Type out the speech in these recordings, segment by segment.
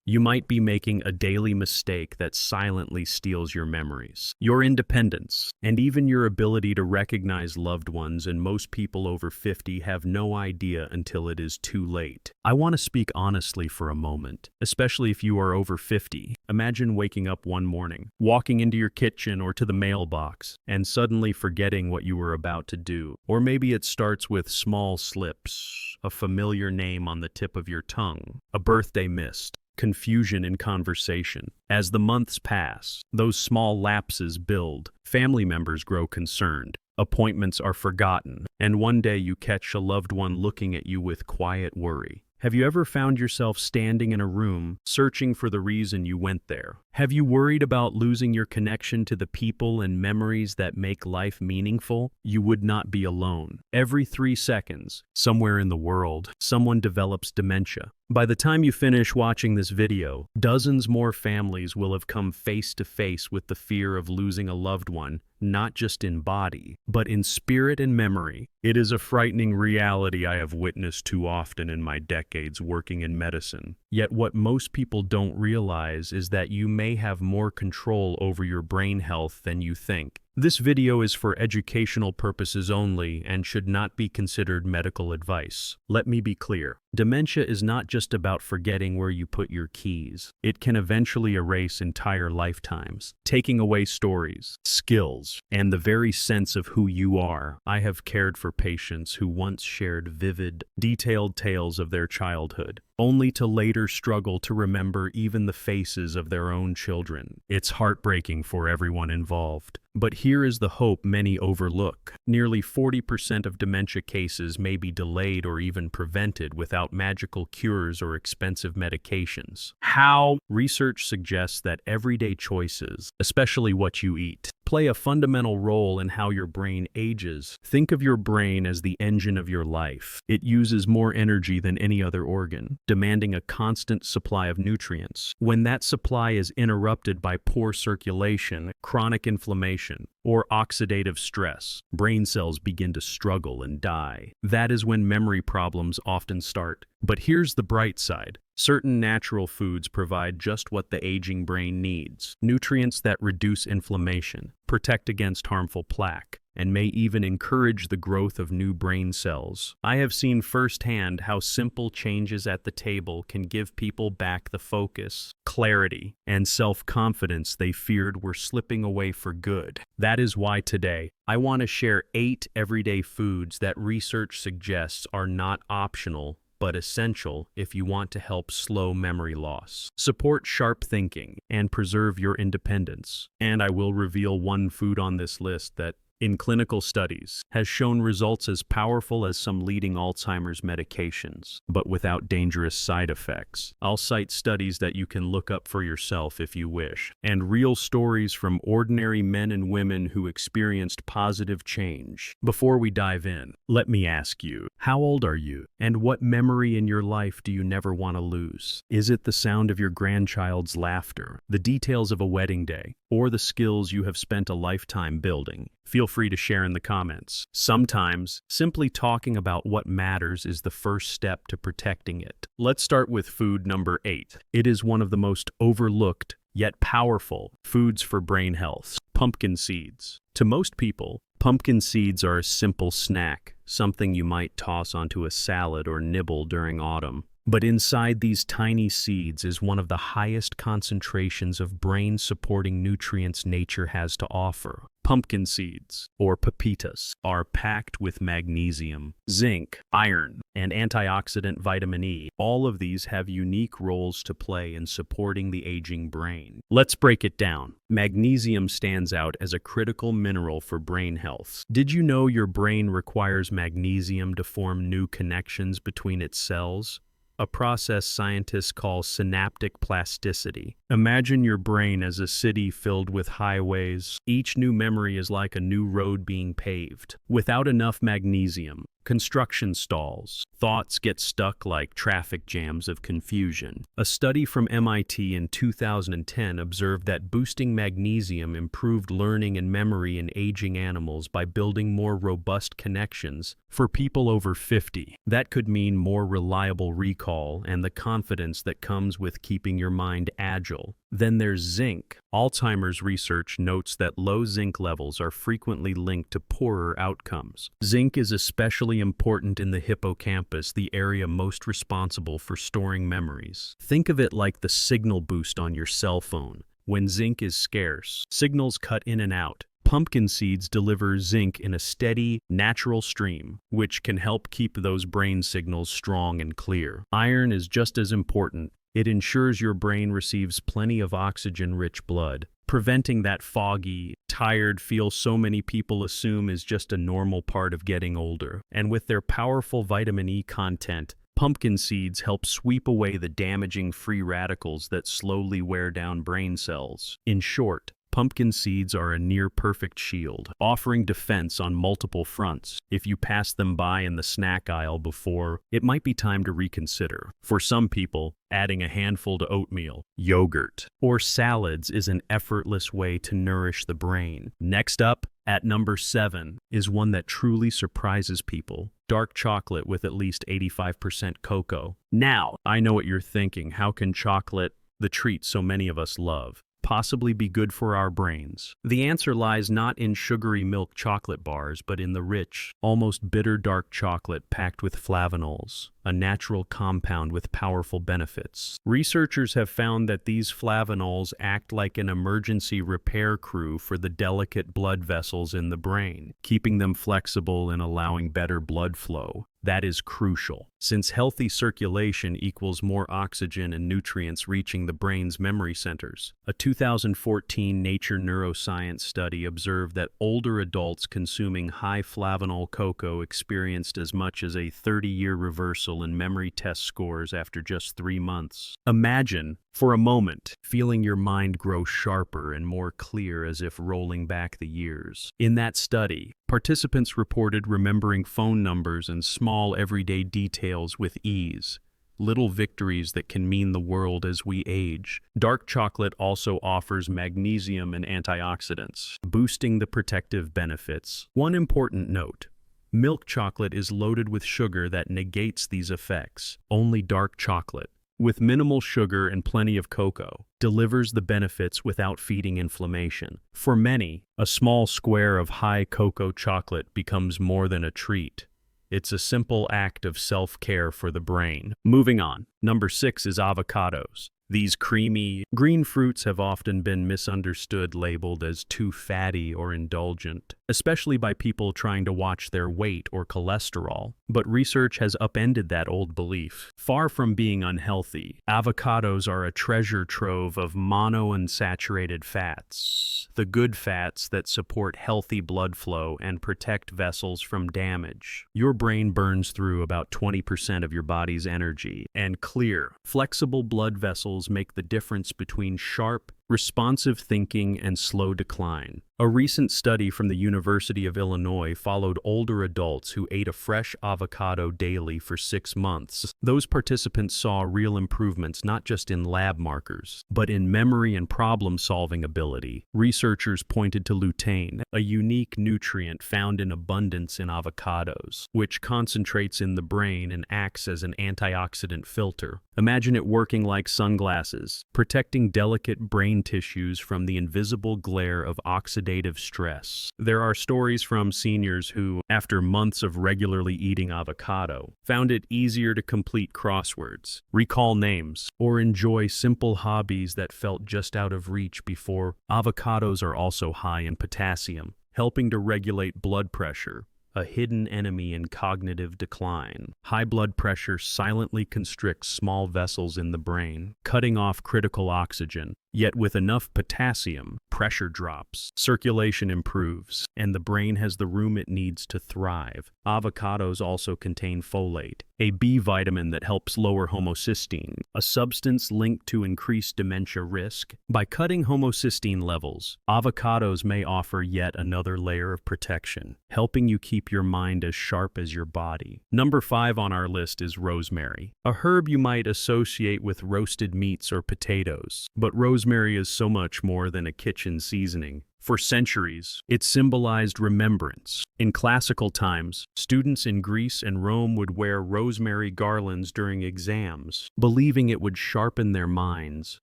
you might be making a daily mistake that silently steals your memories, your independence, and even your ability to recognize loved ones, and most people over 50 have no idea until it is too late. I want to speak honestly for a moment, especially if you are over 50. Imagine waking up one morning, walking into your kitchen or to the mailbox, and suddenly forgetting what you were about to do. Or maybe it starts with small slips, a familiar name on the tip of your tongue, a birthday missed, confusion in conversation. As the months pass, those small lapses build, family members grow concerned, appointments are forgotten, and one day you catch a loved one looking at you with quiet worry. Have you ever found yourself standing in a room, searching for the reason you went there? Have you worried about losing your connection to the people and memories that make life meaningful? You would not be alone. Every 3 seconds, somewhere in the world, someone develops dementia. By the time you finish watching this video, dozens more families will have come face to face with the fear of losing a loved one, not just in body, but in spirit and memory. It is a frightening reality I have witnessed too often in my decades working in medicine. Yet what most people don't realize is that you may have more control over your brain health than you think. This video is for educational purposes only and should not be considered medical advice. Let me be clear. Dementia is not just about forgetting where you put your keys. It can eventually erase entire lifetimes, taking away stories, skills, and the very sense of who you are. I have cared for patients who once shared vivid, detailed tales of their childhood, only to later struggle to remember even the faces of their own children. It's heartbreaking for everyone involved. But here is the hope many overlook. Nearly 40% of dementia cases may be delayed or even prevented without magical cures or expensive medications. How? Research suggests that everyday choices, especially what you eat, play a fundamental role in how your brain ages. Think of your brain as the engine of your life. It uses more energy than any other organ, demanding a constant supply of nutrients. When that supply is interrupted by poor circulation, chronic inflammation, or oxidative stress, brain cells begin to struggle and die. That is when memory problems often start. But here's the bright side. Certain natural foods provide just what the aging brain needs: nutrients that reduce inflammation, protect against harmful plaque, and may even encourage the growth of new brain cells. I have seen firsthand how simple changes at the table can give people back the focus, clarity, and self-confidence they feared were slipping away for good. That is why today, I want to share 8 everyday foods that research suggests are not optional, but essential if you want to help slow memory loss, support sharp thinking, and preserve your independence. And I will reveal one food on this list that, in clinical studies, has shown results as powerful as some leading Alzheimer's medications, but without dangerous side effects. I'll cite studies that you can look up for yourself if you wish, and real stories from ordinary men and women who experienced positive change. Before we dive in, let me ask you, how old are you? And what memory in your life do you never want to lose? Is it the sound of your grandchild's laughter, the details of a wedding day, or the skills you have spent a lifetime building? Feel free to share in the comments. Sometimes, simply talking about what matters is the first step to protecting it. Let's start with food number 8. It is one of the most overlooked, yet powerful, foods for brain health: pumpkin seeds. To most people, pumpkin seeds are a simple snack, something you might toss onto a salad or nibble during autumn. But inside these tiny seeds is one of the highest concentrations of brain-supporting nutrients nature has to offer. Pumpkin seeds, or pepitas, are packed with magnesium, zinc, iron, and antioxidant vitamin E. All of these have unique roles to play in supporting the aging brain. Let's break it down. Magnesium stands out as a critical mineral for brain health. Did you know your brain requires magnesium to form new connections between its cells? A process scientists call synaptic plasticity. Imagine your brain as a city filled with highways. Each new memory is like a new road being paved. Without enough magnesium, construction stalls. Thoughts get stuck like traffic jams of confusion. A study from MIT in 2010 observed that boosting magnesium improved learning and memory in aging animals by building more robust connections for people over 50. That could mean more reliable recall and the confidence that comes with keeping your mind agile. Then there's zinc. Alzheimer's research notes that low zinc levels are frequently linked to poorer outcomes. Zinc is especially important in the hippocampus, the area most responsible for storing memories. Think of it like the signal boost on your cell phone. When zinc is scarce, signals cut in and out. Pumpkin seeds deliver zinc in a steady, natural stream, which can help keep those brain signals strong and clear. Iron is just as important. It ensures your brain receives plenty of oxygen-rich blood, preventing that foggy, tired feel so many people assume is just a normal part of getting older. And with their powerful vitamin E content, pumpkin seeds help sweep away the damaging free radicals that slowly wear down brain cells. In short, pumpkin seeds are a near-perfect shield, offering defense on multiple fronts. If you pass them by in the snack aisle before, it might be time to reconsider. For some people, adding a handful to oatmeal, yogurt, or salads is an effortless way to nourish the brain. Next up, at number 7, is one that truly surprises people: dark chocolate with at least 85% cocoa. Now, I know what you're thinking. How can chocolate, the treat so many of us love, possibly be good for our brains? The answer lies not in sugary milk chocolate bars, but in the rich, almost bitter dark chocolate packed with flavanols, a natural compound with powerful benefits. Researchers have found that these flavanols act like an emergency repair crew for the delicate blood vessels in the brain, keeping them flexible and allowing better blood flow. That is crucial, since healthy circulation equals more oxygen and nutrients reaching the brain's memory centers. A 2014 Nature Neuroscience study observed that older adults consuming high flavanol cocoa experienced as much as a 30-year reversal in memory test scores after just 3 months. Imagine, for a moment, feeling your mind grow sharper and more clear as if rolling back the years. In that study, participants reported remembering phone numbers and small everyday details with ease, little victories that can mean the world as we age. Dark chocolate also offers magnesium and antioxidants, boosting the protective benefits. One important note: milk chocolate is loaded with sugar that negates these effects. Only dark chocolate, with minimal sugar and plenty of cocoa, delivers the benefits without feeding inflammation. For many, a small square of high cocoa chocolate becomes more than a treat. It's a simple act of self-care for the brain. Moving on, number 6 is avocados. These creamy, green fruits have often been misunderstood, labeled as too fatty or indulgent, especially by people trying to watch their weight or cholesterol. But research has upended that old belief. Far from being unhealthy, avocados are a treasure trove of monounsaturated fats, the good fats that support healthy blood flow and protect vessels from damage. Your brain burns through about 20% of your body's energy, and clear, flexible blood vessels make the difference between sharp, responsive thinking and slow decline. A recent study from the University of Illinois followed older adults who ate a fresh avocado daily for 6 months. Those participants saw real improvements not just in lab markers, but in memory and problem-solving ability. Researchers pointed to lutein, a unique nutrient found in abundance in avocados, which concentrates in the brain and acts as an antioxidant filter. Imagine it working like sunglasses, protecting delicate brain tissues from the invisible glare of oxidative stress. There are stories from seniors who, after months of regularly eating avocado, found it easier to complete crosswords, recall names, or enjoy simple hobbies that felt just out of reach before. Avocados are also high in potassium, helping to regulate blood pressure, a hidden enemy in cognitive decline. High blood pressure silently constricts small vessels in the brain, cutting off critical oxygen. Yet with enough potassium, pressure drops, circulation improves, and the brain has the room it needs to thrive. Avocados also contain folate, a B vitamin that helps lower homocysteine, a substance linked to increased dementia risk. By cutting homocysteine levels, avocados may offer yet another layer of protection, helping you keep your mind as sharp as your body. Number 5 on our list is rosemary, a herb you might associate with roasted meats or potatoes. But rosemary is so much more than a kitchen seasoning. For centuries, it symbolized remembrance. In classical times, students in Greece and Rome would wear rosemary garlands during exams, believing it would sharpen their minds.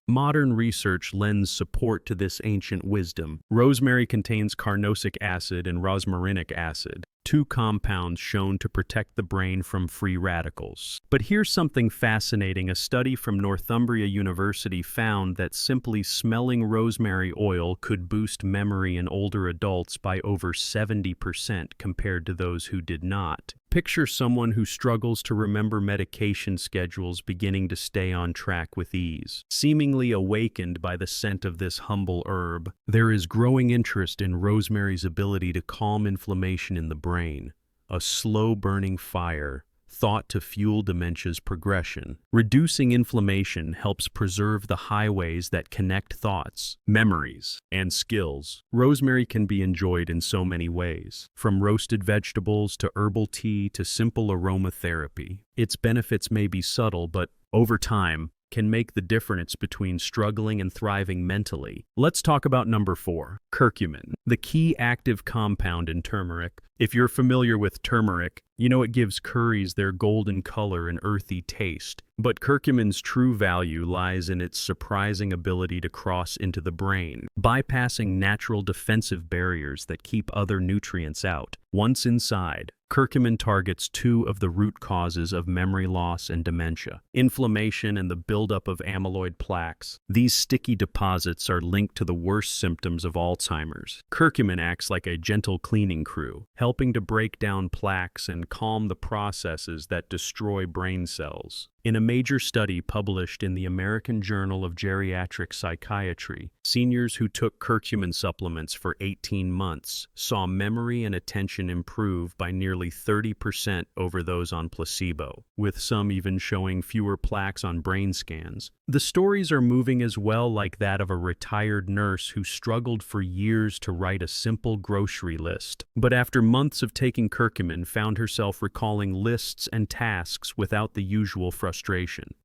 Modern research lends support to this ancient wisdom. Rosemary contains carnosic acid and rosmarinic acid, two compounds shown to protect the brain from free radicals. But here's something fascinating. A study from Northumbria University found that simply smelling rosemary oil could boost memory in older adults by over 70% compared to those who did not. Picture someone who struggles to remember medication schedules beginning to stay on track with ease, seemingly awakened by the scent of this humble herb. There is growing interest in rosemary's ability to calm inflammation in the brain, a slow-burning fire thought to fuel dementia's progression. Reducing inflammation helps preserve the highways that connect thoughts, memories, and skills. Rosemary can be enjoyed in so many ways, from roasted vegetables to herbal tea to simple aromatherapy. Its benefits may be subtle, but over time, can make the difference between struggling and thriving mentally. Let's talk about number 4, curcumin, the key active compound in turmeric. If you're familiar with turmeric, you know it gives curries their golden color and earthy taste. But curcumin's true value lies in its surprising ability to cross into the brain, bypassing natural defensive barriers that keep other nutrients out. Once inside, curcumin targets 2 of the root causes of memory loss and dementia: inflammation and the buildup of amyloid plaques. These sticky deposits are linked to the worst symptoms of Alzheimer's. Curcumin acts like a gentle cleaning crew, helping to break down plaques and calm the processes that destroy brain cells. In a major study published in the American Journal of Geriatric Psychiatry, seniors who took curcumin supplements for 18 months saw memory and attention improve by nearly 30% over those on placebo, with some even showing fewer plaques on brain scans. The stories are moving as well, like that of a retired nurse who struggled for years to write a simple grocery list, but after months of taking curcumin found herself recalling lists and tasks without the usual frustration.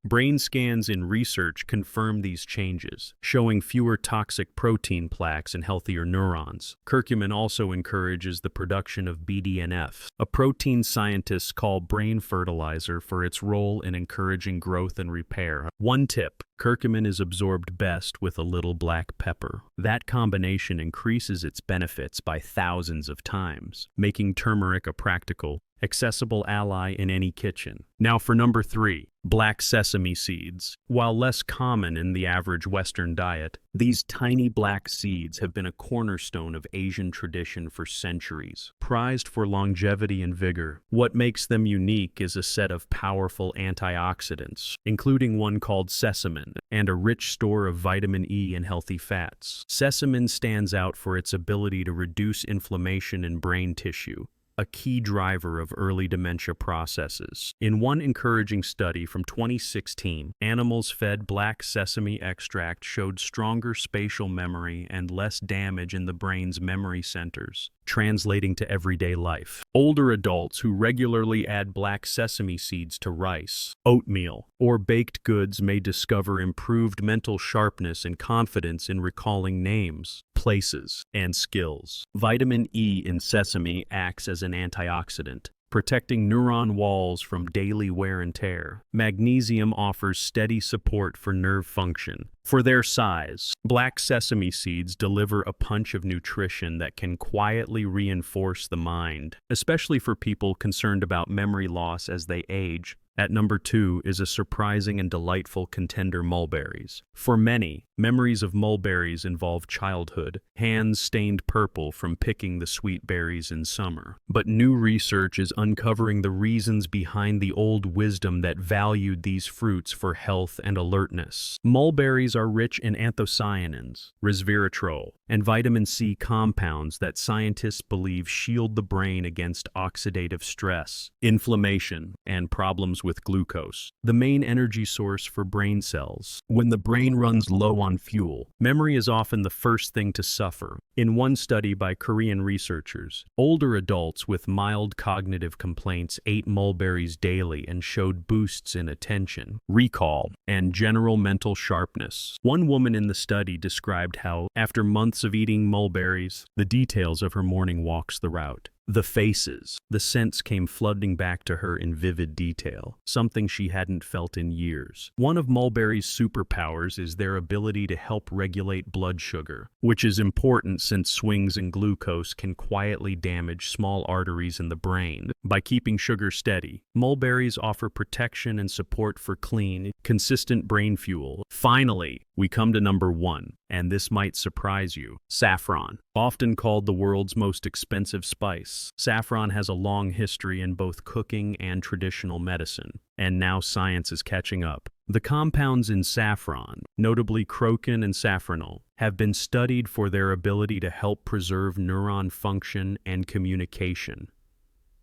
Brain scans in research confirm these changes, showing fewer toxic protein plaques and healthier neurons. Curcumin also encourages the production of BDNF, a protein scientists call brain fertilizer, for its role in encouraging growth and repair. One tip: curcumin is absorbed best with a little black pepper. That combination increases its benefits by thousands of times, making turmeric a practical, accessible ally in any kitchen. Now for number 3, black sesame seeds. While less common in the average Western diet, these tiny black seeds have been a cornerstone of Asian tradition for centuries, prized for longevity and vigor. What makes them unique is a set of powerful antioxidants, including one called sesamin, and a rich store of vitamin E and healthy fats. Sesamin stands out for its ability to reduce inflammation in brain tissue, a key driver of early dementia processes. In one encouraging study from 2016, animals fed black sesame extract showed stronger spatial memory and less damage in the brain's memory centers, translating to everyday life. Older adults who regularly add black sesame seeds to rice, oatmeal, or baked goods may discover improved mental sharpness and confidence in recalling names, places, and skills. Vitamin E in sesame acts as an antioxidant, protecting neuron walls from daily wear and tear. Magnesium offers steady support for nerve function. For their size, black sesame seeds deliver a punch of nutrition that can quietly reinforce the mind, especially for people concerned about memory loss as they age. At number 2 is a surprising and delightful contender: mulberries. For many, memories of mulberries involve childhood, hands stained purple from picking the sweet berries in summer. But new research is uncovering the reasons behind the old wisdom that valued these fruits for health and alertness. Mulberries Mulberries are rich in anthocyanins, resveratrol, and vitamin C compounds that scientists believe shield the brain against oxidative stress, inflammation, and problems with glucose, the main energy source for brain cells. When the brain runs low on fuel, memory is often the first thing to suffer. In one study by Korean researchers, older adults with mild cognitive complaints ate mulberries daily and showed boosts in attention, recall, and general mental sharpness. One woman in the study described how, after months of eating mulberries, the details of her morning walks the route. The faces, the scents came flooding back to her in vivid detail, something she hadn't felt in years. One of mulberries' superpowers is their ability to help regulate blood sugar, which is important since swings in glucose can quietly damage small arteries in the brain. By keeping sugar steady, mulberries offer protection and support for clean, consistent brain fuel. Finally, we come to number 1, and this might surprise you: saffron. Often called the world's most expensive spice, saffron has a long history in both cooking and traditional medicine, and now science is catching up. The compounds in saffron, notably crocin and safranol, have been studied for their ability to help preserve neuron function and communication,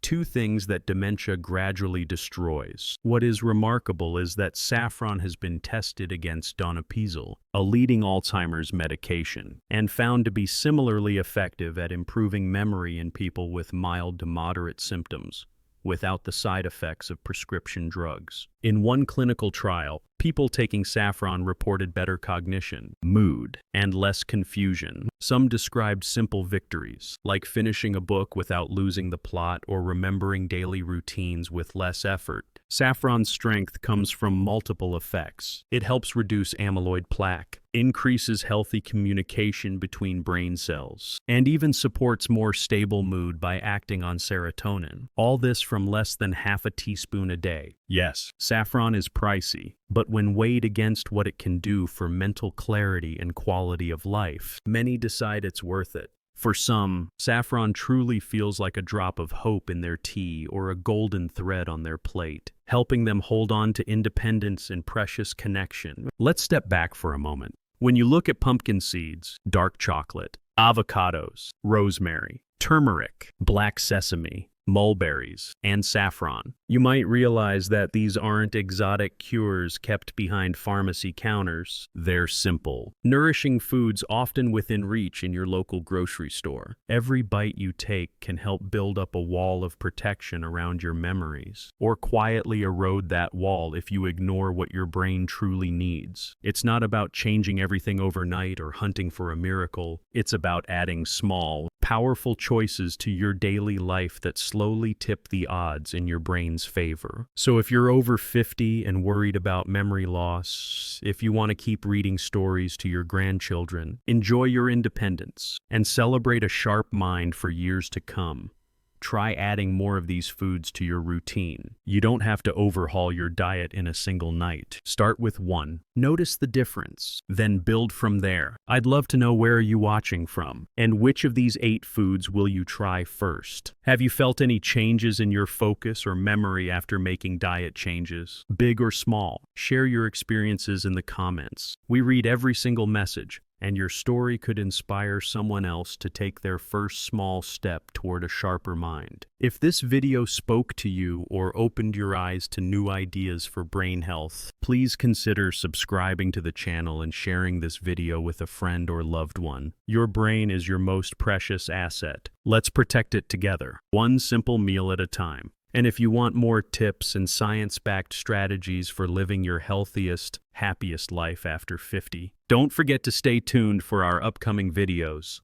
two things that dementia gradually destroys. What is remarkable is that saffron has been tested against donepezil, a leading Alzheimer's medication, and found to be similarly effective at improving memory in people with mild to moderate symptoms, without the side effects of prescription drugs. In one clinical trial, people taking saffron reported better cognition, mood, and less confusion. Some described simple victories, like finishing a book without losing the plot or remembering daily routines with less effort. Saffron's strength comes from multiple effects. It helps reduce amyloid plaque, increases healthy communication between brain cells, and even supports more stable mood by acting on serotonin. All this from less than half a teaspoon a day. Yes, saffron is pricey, but when weighed against what it can do for mental clarity and quality of life, many decide it's worth it. For some, saffron truly feels like a drop of hope in their tea or a golden thread on their plate, helping them hold on to independence and precious connection. Let's step back for a moment. When you look at pumpkin seeds, dark chocolate, avocados, rosemary, turmeric, black sesame, mulberries, and saffron, you might realize that these aren't exotic cures kept behind pharmacy counters. They're simple, nourishing foods often within reach in your local grocery store. Every bite you take can help build up a wall of protection around your memories, or quietly erode that wall if you ignore what your brain truly needs. It's not about changing everything overnight or hunting for a miracle. It's about adding small, powerful choices to your daily life that slowly tip the odds in your brain's favor. So if you're over 50 and worried about memory loss, if you want to keep reading stories to your grandchildren, enjoy your independence, and celebrate a sharp mind for years to come, try adding more of these foods to your routine. You don't have to overhaul your diet in a single night. Start with one. Notice the difference, then build from there. I'd love to know, where are you watching from, and which of these 8 foods will you try first? Have you felt any changes in your focus or memory after making diet changes, big or small? Share your experiences in the comments. We read every single message, and your story could inspire someone else to take their first small step toward a sharper mind. If this video spoke to you or opened your eyes to new ideas for brain health, please consider subscribing to the channel and sharing this video with a friend or loved one. Your brain is your most precious asset. Let's protect it together, one simple meal at a time. And if you want more tips and science-backed strategies for living your healthiest, happiest life after 50, don't forget to stay tuned for our upcoming videos.